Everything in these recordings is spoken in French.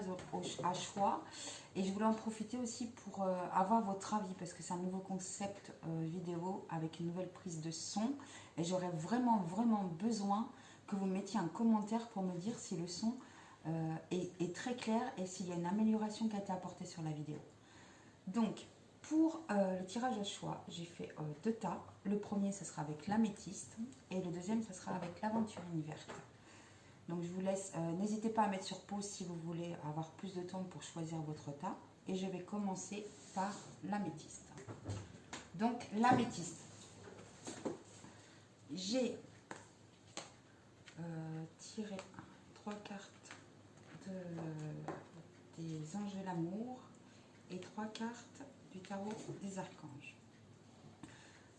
tirage à choix. Et je voulais en profiter aussi pour avoir votre avis, parce que c'est un nouveau concept vidéo avec une nouvelle prise de son. Et j'aurais vraiment besoin que vous mettiez un commentaire pour me dire si le son est très clair et s'il y a une amélioration qui a été apportée sur la vidéo. Donc, pour le tirage à choix, j'ai fait 2 tas. Le premier, ce sera avec l'améthyste et le deuxième, ce sera avec l'aventurine verte. Donc, je vous laisse, n'hésitez pas à mettre sur pause si vous voulez avoir plus de temps pour choisir votre tas. Et je vais commencer par l'améthyste. Donc, l'améthyste. J'ai tiré 3 cartes des anges de l'amour et 3 cartes du tarot des archanges.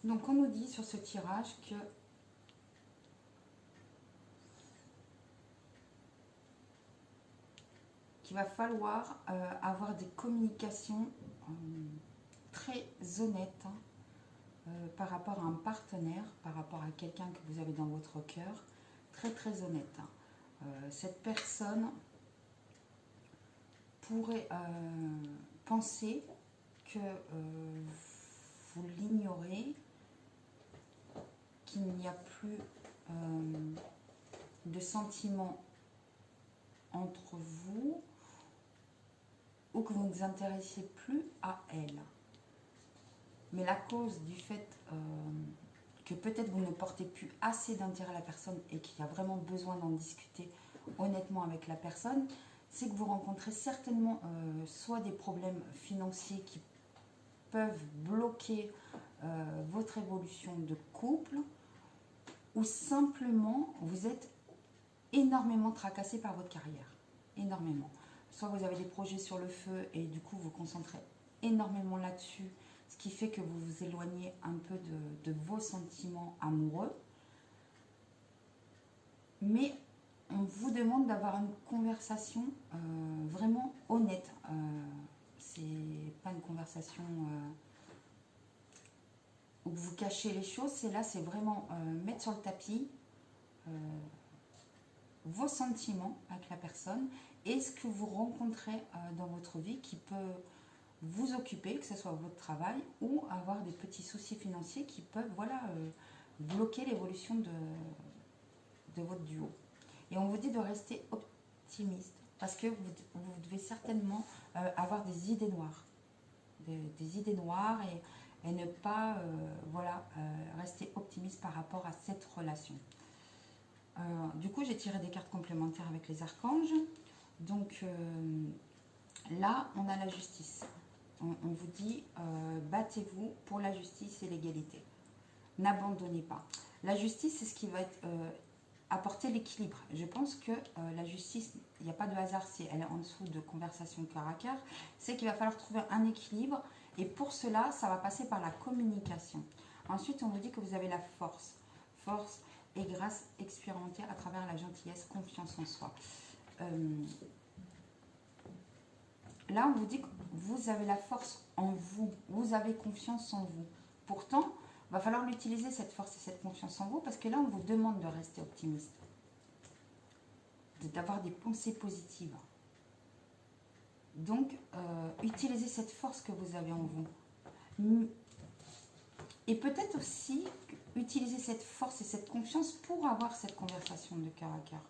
Donc on nous dit sur ce tirage que qu'il va falloir avoir des communications très honnêtes par rapport à un partenaire, par rapport à quelqu'un que vous avez dans votre cœur, très honnête. Cette personne pourrait penser que vous l'ignorez, qu'il n'y a plus de sentiments entre vous ou que vous ne vous intéressez plus à elle. Mais la cause du fait que peut-être vous ne portez plus assez d'intérêt à la personne et qu'il y a vraiment besoin d'en discuter honnêtement avec la personne, c'est que vous rencontrez certainement soit des problèmes financiers qui peuvent bloquer votre évolution de couple, ou simplement vous êtes énormément tracassé par votre carrière. Énormément. Soit vous avez des projets sur le feu et du coup vous concentrez énormément là-dessus, ce qui fait que vous vous éloignez un peu de vos sentiments amoureux. Mais on vous demande d'avoir une conversation vraiment honnête. C'est pas une conversation où vous cachez les choses. C'est vraiment mettre sur le tapis vos sentiments avec la personne et ce que vous rencontrez dans votre vie qui peut vous occuper, que ce soit votre travail ou avoir des petits soucis financiers qui peuvent bloquer l'évolution de votre duo. Et on vous dit de rester optimiste parce que vous devez certainement avoir des idées noires. Des idées noires et ne pas rester optimiste par rapport à cette relation. Du coup, j'ai tiré des cartes complémentaires avec les archanges. Donc là, on a la justice. On vous dit, battez-vous pour la justice et l'égalité. N'abandonnez pas. La justice, c'est ce qui va être apporter l'équilibre. Je pense que la justice, il n'y a pas de hasard si elle est en dessous de conversation cœur à cœur. C'est qu'il va falloir trouver un équilibre. Et pour cela, ça va passer par la communication. Ensuite, on vous dit que vous avez la force. Force et grâce expérimentée à travers la gentillesse, confiance en soi. Là, on vous dit que vous avez la force en vous. Vous avez confiance en vous. Pourtant, il va falloir l'utiliser, cette force et cette confiance en vous, parce que là, on vous demande de rester optimiste. D'avoir des pensées positives. Donc, utilisez cette force que vous avez en vous. Et peut-être aussi utiliser cette force et cette confiance pour avoir cette conversation de cœur à cœur.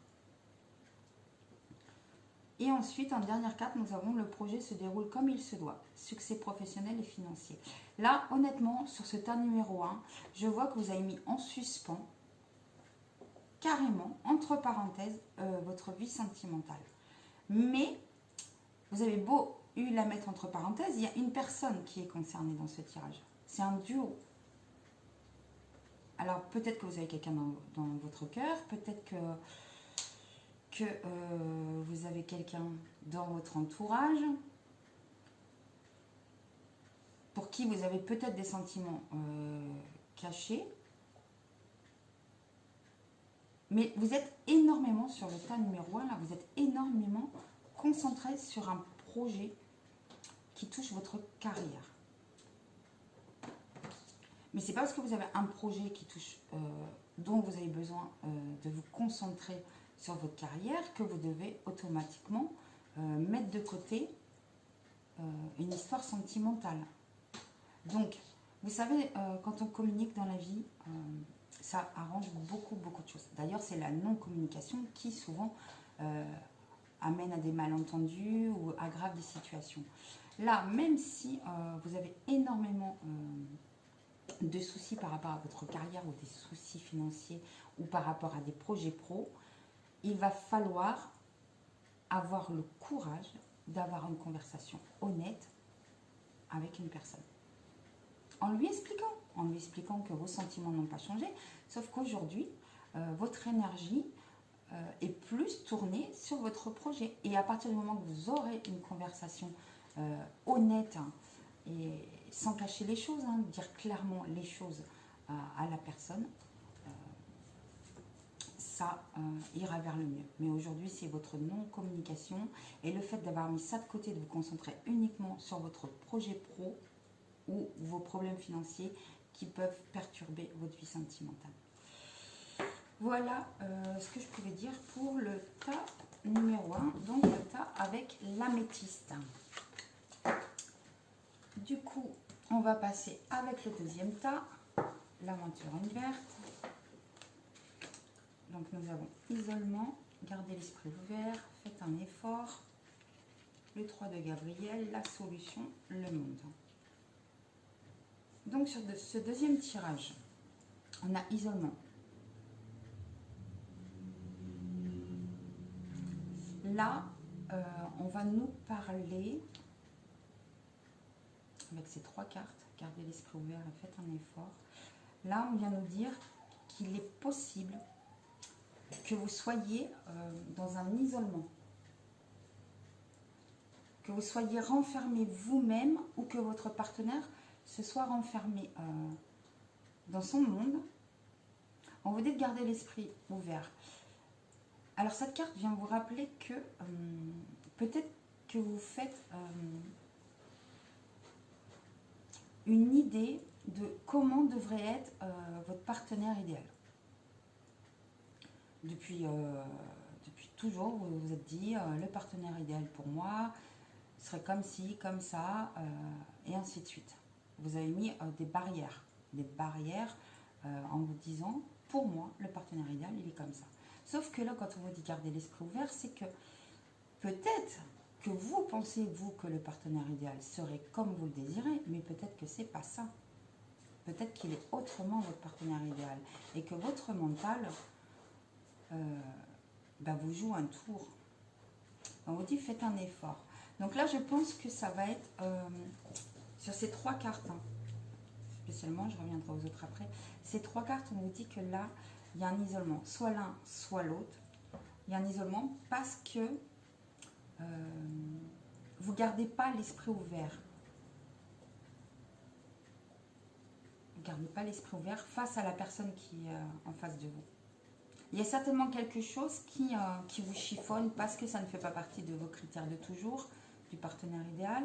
Et ensuite, en dernière carte, nous avons le projet se déroule comme il se doit. Succès professionnel et financier. Là, honnêtement, sur ce tas numéro 1, je vois que vous avez mis en suspens, carrément, entre parenthèses, votre vie sentimentale. Mais, vous avez beau la mettre entre parenthèses, il y a une personne qui est concernée dans ce tirage. C'est un duo. Alors, peut-être que vous avez quelqu'un dans votre cœur, peut-être que vous avez quelqu'un dans votre entourage pour qui vous avez peut-être des sentiments cachés. Mais vous êtes énormément sur le tas numéro 1, là, vous êtes énormément concentré sur un projet qui touche votre carrière. Mais c'est pas parce que vous avez un projet qui touche, dont vous avez besoin de vous concentrer sur votre carrière que vous devez automatiquement mettre de côté une histoire sentimentale. Donc, vous savez, quand on communique dans la vie, ça arrange beaucoup de choses. D'ailleurs, c'est la non-communication qui souvent amène à des malentendus ou aggrave des situations. Là, même si vous avez énormément de soucis par rapport à votre carrière ou des soucis financiers ou par rapport à des projets pro, il va falloir avoir le courage d'avoir une conversation honnête avec une personne. En lui expliquant que vos sentiments n'ont pas changé, sauf qu'aujourd'hui, votre énergie est plus tournée sur votre projet. Et à partir du moment que vous aurez une conversation honnête et sans cacher les choses, dire clairement les choses à la personne, ça ira vers le mieux. Mais aujourd'hui, c'est votre non-communication et le fait d'avoir mis ça de côté, de vous concentrer uniquement sur votre projet pro ou vos problèmes financiers qui peuvent perturber votre vie sentimentale. Voilà ce que je pouvais dire pour le tas numéro 1, donc le tas avec l'améthyste. Du coup, on va passer avec le deuxième tas, l'aventure verte. Donc nous avons isolement, gardez l'esprit ouvert, faites un effort, le 3 de Gabriel, la solution, le monde. Donc sur ce deuxième tirage, on a isolement. Là, on va nous parler, avec ces 3 cartes, gardez l'esprit ouvert et faites un effort. Là, on vient nous dire qu'il est possible que vous soyez dans un isolement, que vous soyez renfermé vous-même ou que votre partenaire se soit renfermé dans son monde. On vous dit de garder l'esprit ouvert. Alors cette carte vient vous rappeler que peut-être que vous faites une idée de comment devrait être votre partenaire idéal. Depuis toujours, vous vous êtes dit, le partenaire idéal pour moi serait comme ci, comme ça, et ainsi de suite. Vous avez mis des barrières en vous disant, pour moi, le partenaire idéal, il est comme ça. Sauf que là, quand on vous dit garder l'esprit ouvert, c'est que peut-être que vous pensez, vous, que le partenaire idéal serait comme vous le désirez, mais peut-être que c'est pas ça. Peut-être qu'il est autrement votre partenaire idéal et que votre mental vous joue un tour. On vous dit faites un effort. Donc là, je pense que ça va être sur ces 3 cartes, spécialement, je reviendrai aux autres après. Ces 3 cartes, on vous dit que là, il y a un isolement, soit l'un, soit l'autre. Il y a un isolement parce que vous ne gardez pas l'esprit ouvert. Vous ne gardez pas l'esprit ouvert face à la personne qui est en face de vous. Il y a certainement quelque chose qui vous chiffonne parce que ça ne fait pas partie de vos critères de toujours, du partenaire idéal.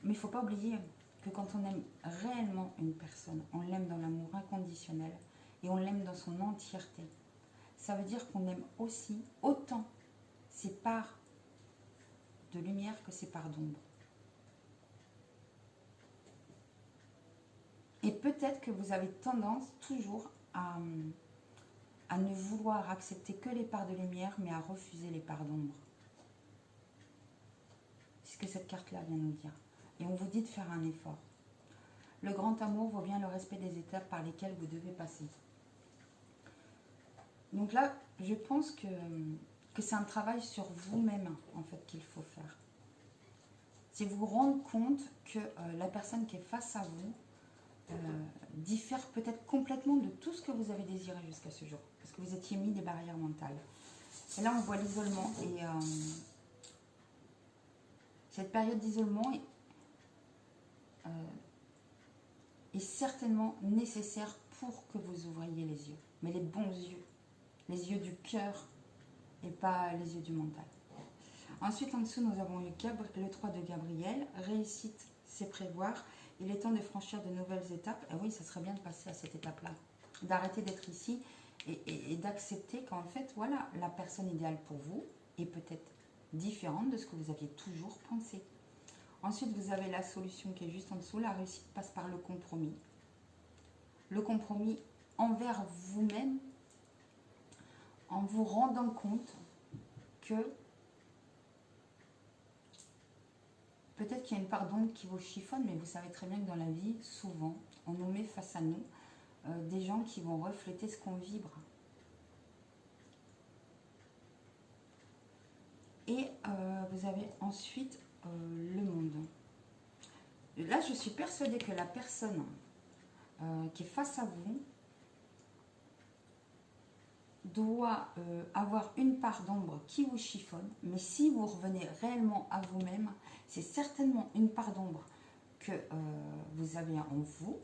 Mais il ne faut pas oublier que quand on aime réellement une personne, on l'aime dans l'amour inconditionnel et on l'aime dans son entièreté. Ça veut dire qu'on aime aussi autant ses parts de lumière que ses parts d'ombre. Et peut-être que vous avez tendance toujours à ne vouloir accepter que les parts de lumière, mais à refuser les parts d'ombre. C'est ce que cette carte-là vient nous dire. Et on vous dit de faire un effort. Le grand amour vaut bien le respect des étapes par lesquelles vous devez passer. Donc là, je pense que c'est un travail sur vous-même, en fait, qu'il faut faire. C'est vous rendre compte que la personne qui est face à vous diffère peut-être complètement de tout ce que vous avez désiré jusqu'à ce jour. Parce que vous étiez mis des barrières mentales. Et là, on voit l'isolement. Et cette période d'isolement est certainement nécessaire pour que vous ouvriez les yeux. Mais les bons yeux. Les yeux du cœur et pas les yeux du mental. Ensuite, en dessous, nous avons eu le 3 de Gabriel. Réussite, c'est prévoir. Il est temps de franchir de nouvelles étapes. Et oui, ça serait bien de passer à cette étape-là. D'arrêter d'être ici et d'accepter qu'en fait, voilà, la personne idéale pour vous est peut-être différente de ce que vous aviez toujours pensé. Ensuite, vous avez la solution qui est juste en dessous. La réussite passe par le compromis. Le compromis envers vous-même, en vous rendant compte que peut-être qu'il y a une part d'ombre qui vous chiffonne, mais vous savez très bien que dans la vie, souvent, on nous met face à nous des gens qui vont refléter ce qu'on vibre. Et vous avez ensuite le monde. Là, je suis persuadée que la personne qui est face à vous doit avoir une part d'ombre qui vous chiffonne, mais si vous revenez réellement à vous-même, c'est certainement une part d'ombre que vous avez en vous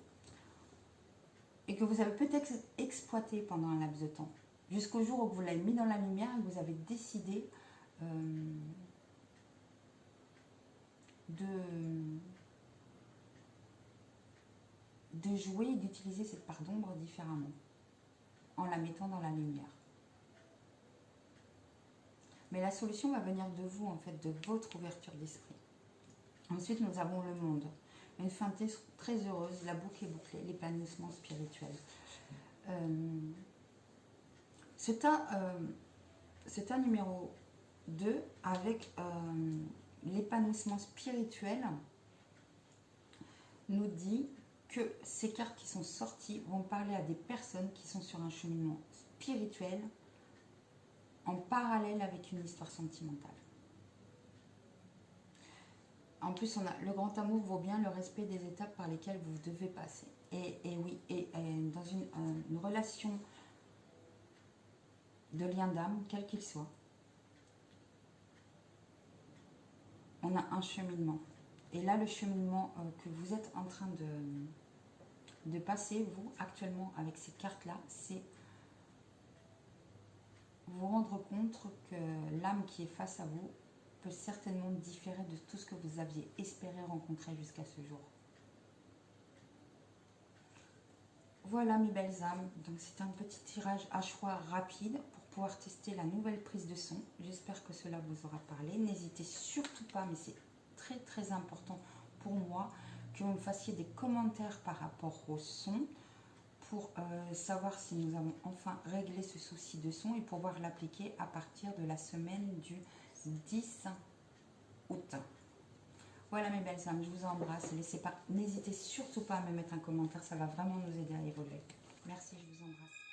et que vous avez peut-être exploité pendant un laps de temps, jusqu'au jour où vous l'avez mis dans la lumière et que vous avez décidé de jouer et d'utiliser cette part d'ombre différemment, en la mettant dans la lumière. Mais la solution va venir de vous, en fait, de votre ouverture d'esprit. Ensuite, nous avons le monde. Une fin très heureuse, la boucle est bouclée, l'épanouissement spirituel. C'est un numéro 2 avec l'épanouissement spirituel nous dit que ces cartes qui sont sorties vont parler à des personnes qui sont sur un cheminement spirituel en parallèle avec une histoire sentimentale. En plus, on a le grand amour vaut bien le respect des étapes par lesquelles vous devez passer. Et oui, dans une relation de lien d'âme, quel qu'il soit, on a un cheminement. Et là, le cheminement que vous êtes en train de passer, vous, actuellement, avec ces cartes-là, c'est vous rendre compte que l'âme qui est face à vous peut certainement différer de tout ce que vous aviez espéré rencontrer jusqu'à ce jour. Voilà mes belles âmes, donc c'est un petit tirage à choix rapide pour pouvoir tester la nouvelle prise de son. J'espère que cela vous aura parlé. N'hésitez surtout pas, mais c'est très très important pour moi, que vous me fassiez des commentaires par rapport au son pour savoir si nous avons enfin réglé ce souci de son et pouvoir l'appliquer à partir de la semaine du 10 août. Voilà mes belles âmes, je vous embrasse. N'hésitez surtout pas à me mettre un commentaire, ça va vraiment nous aider à évoluer. Merci, je vous embrasse.